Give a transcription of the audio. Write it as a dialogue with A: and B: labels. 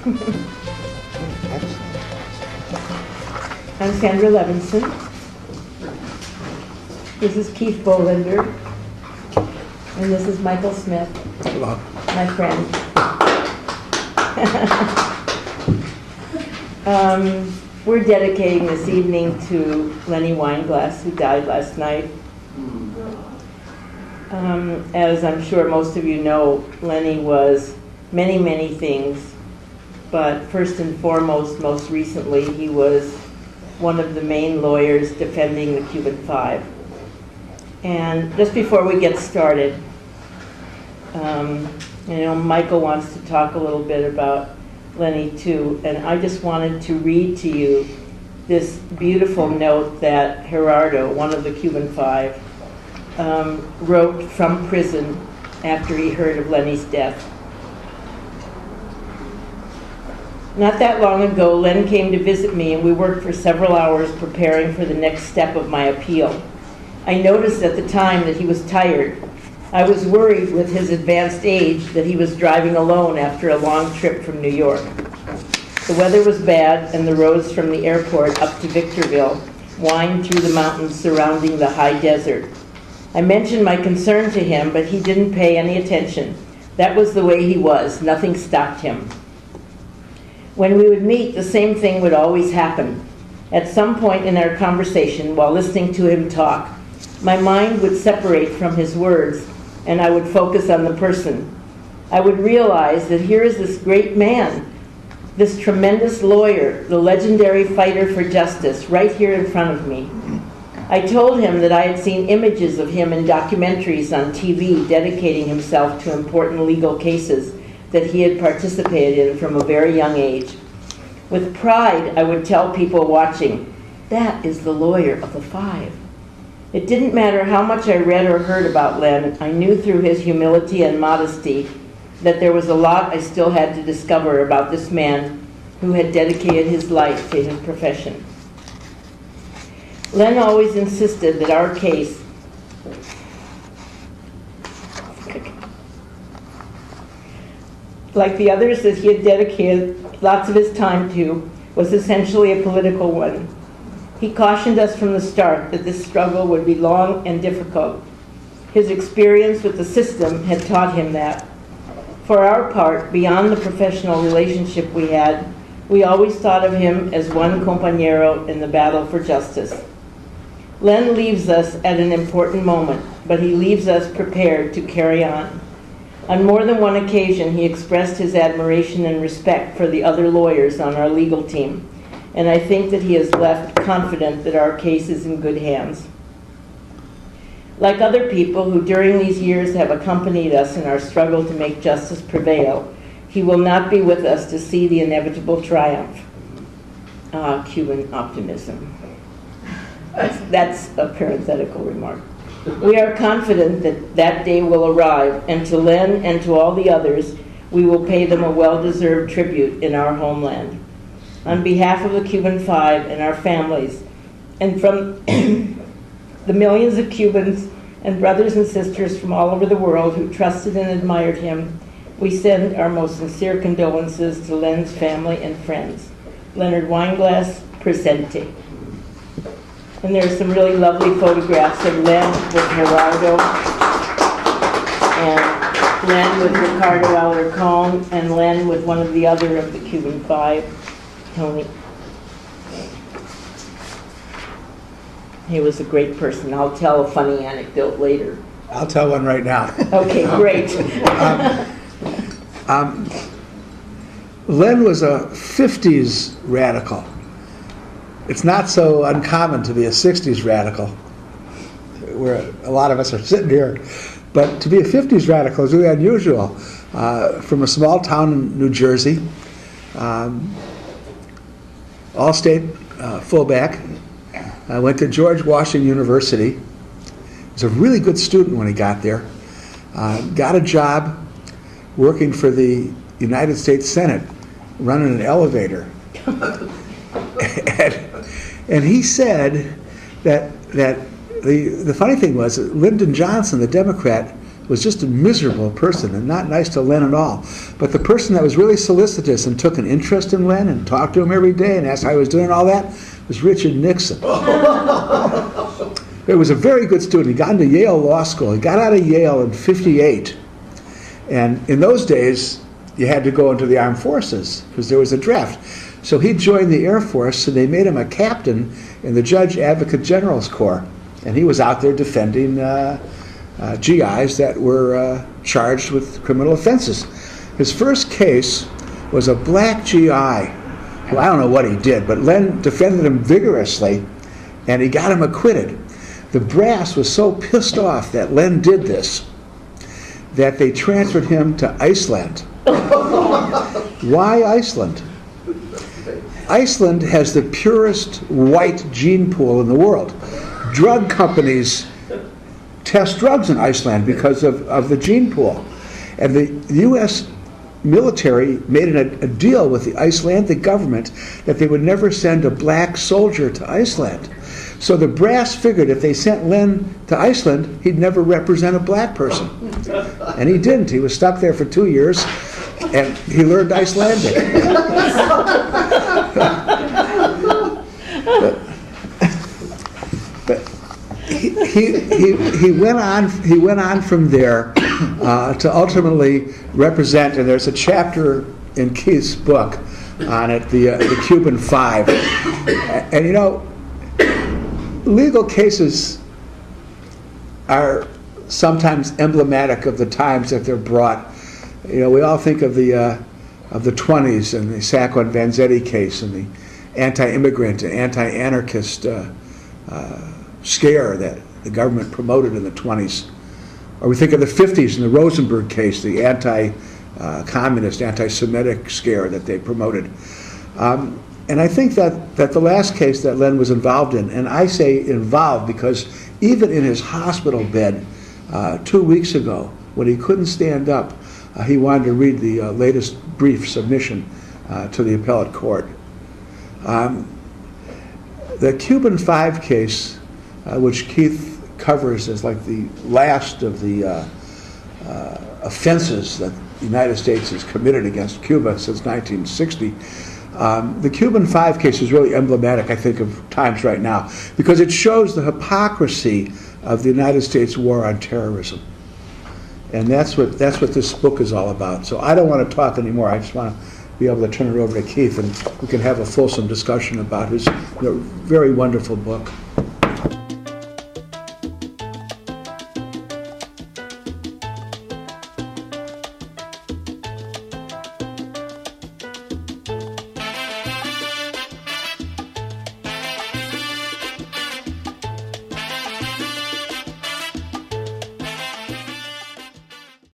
A: I'm Sandra Levinson. This is Keith Bolender. And this is Michael Smith.
B: Hello.
A: My friend. We're dedicating this evening to Leonard Weinglass, who died last night. As I'm sure most of you know, Lenny was many, many things, but first and foremost, most recently, he was one of the main lawyers defending the Cuban Five. And just before we get started, Michael wants to talk a little bit about Lenny too, and I just wanted to read to you this beautiful note that Gerardo, one of the Cuban Five, wrote from prison after he heard of Lenny's death. Not that long ago, Len came to visit me, and we worked for several hours preparing for the next step of my appeal. I noticed at the time that he was tired. I was worried with his advanced age that he was driving alone after a long trip from New York. The weather was bad, and the roads from the airport up to Victorville wind through the mountains surrounding the high desert. I mentioned my concern to him, but he didn't pay any attention. That was the way he was. Nothing stopped him. When we would meet, the same thing would always happen. At some point in our conversation, while listening to him talk, my mind would separate from his words, and I would focus on the person. I would realize that here is this great man, this tremendous lawyer, the legendary fighter for justice, right here in front of me. I told him that I had seen images of him in documentaries on TV dedicating himself to important legal cases that he had participated in from a very young age. With pride, I would tell people watching, that is the lawyer of the Five. It didn't matter how much I read or heard about Len, I knew through his humility and modesty that there was a lot I still had to discover about this man who had dedicated his life to his profession. Len always insisted that our case like the others that he had dedicated lots of his time to, was essentially a political one. He cautioned us from the start that this struggle would be long and difficult. His experience with the system had taught him that. For our part, beyond the professional relationship we had, we always thought of him as one compañero in the battle for justice. Len leaves us at an important moment, but he leaves us prepared to carry on. On more than one occasion, he expressed his admiration and respect for the other lawyers on our legal team, and I think that he has left confident that our case is in good hands. Like other people who during these years have accompanied us in our struggle to make justice prevail, he will not be with us to see the inevitable triumph. Cuban optimism. That's a parenthetical remark. We are confident that that day will arrive, and to Len and to all the others, we will pay them a well-deserved tribute in our homeland. On behalf of the Cuban Five and our families, and from the millions of Cubans and brothers and sisters from all over the world who trusted and admired him, we send our most sincere condolences to Len's family and friends. Leonard Weinglass, presente. And there are some really lovely photographs of Len with Gerardo, and Len with Ricardo Alarcón, and Len with one of the other of the Cuban Five, Tony. He was a great person. I'll tell a funny anecdote later.
B: I'll tell one right now.
A: Okay, great.
B: Len was a 50s radical. It's not so uncommon to be a 60s radical, where a lot of us are sitting here. But to be a 50s radical is really unusual. From a small town in New Jersey, all-state fullback. I went to George Washington University. Was a really good student when he got there. Got a job working for the United States Senate, running an elevator. And he said that the funny thing was that Lyndon Johnson, the Democrat, was just a miserable person and not nice to Len at all. But the person that was really solicitous and took an interest in Len and talked to him every day and asked how he was doing and all that was Richard Nixon. He was a very good student. He got into Yale Law School. He got out of Yale in '58. And in those days, you had to go into the armed forces because there was a draft. So he joined the Air Force, and they made him a captain in the Judge Advocate General's Corps. And he was out there defending GIs that were charged with criminal offenses. His first case was a black GI. Well, I don't know what he did, but Len defended him vigorously, and he got him acquitted. The brass was so pissed off that Len did this that they transferred him to Iceland. Why Iceland? Iceland has the purest white gene pool in the world. Drug companies test drugs in Iceland because of the gene pool. And the U.S. military made a deal with the Icelandic government that they would never send a black soldier to Iceland. So the brass figured if they sent Len to Iceland, he'd never represent a black person. And he didn't. He was stuck there for 2 years, and he learned Icelandic. but he went on from there to ultimately represent, and there's a chapter in Keith's book on it, the Cuban Five. And you know, legal cases are sometimes emblematic of the times that they're brought. You know, we all think of the 20s and the Sacco and Vanzetti case and the anti-immigrant and anti-anarchist scare that the government promoted in the 20s. Or we think of the 50s and the Rosenberg case, the anti-communist, anti-Semitic scare that they promoted. And I think that the last case that Len was involved in, and I say involved because even in his hospital bed 2 weeks ago, when he couldn't stand up, he wanted to read the latest brief submission to the appellate court. The Cuban Five case, which Keith covers as like the last of the offenses that the United States has committed against Cuba since 1960, the Cuban Five case is really emblematic, I think, of times right now because it shows the hypocrisy of the United States war on terrorism. And that's what this book is all about. So I don't want to talk anymore. I just want to be able to turn it over to Keith, and we can have a fulsome discussion about his very wonderful book.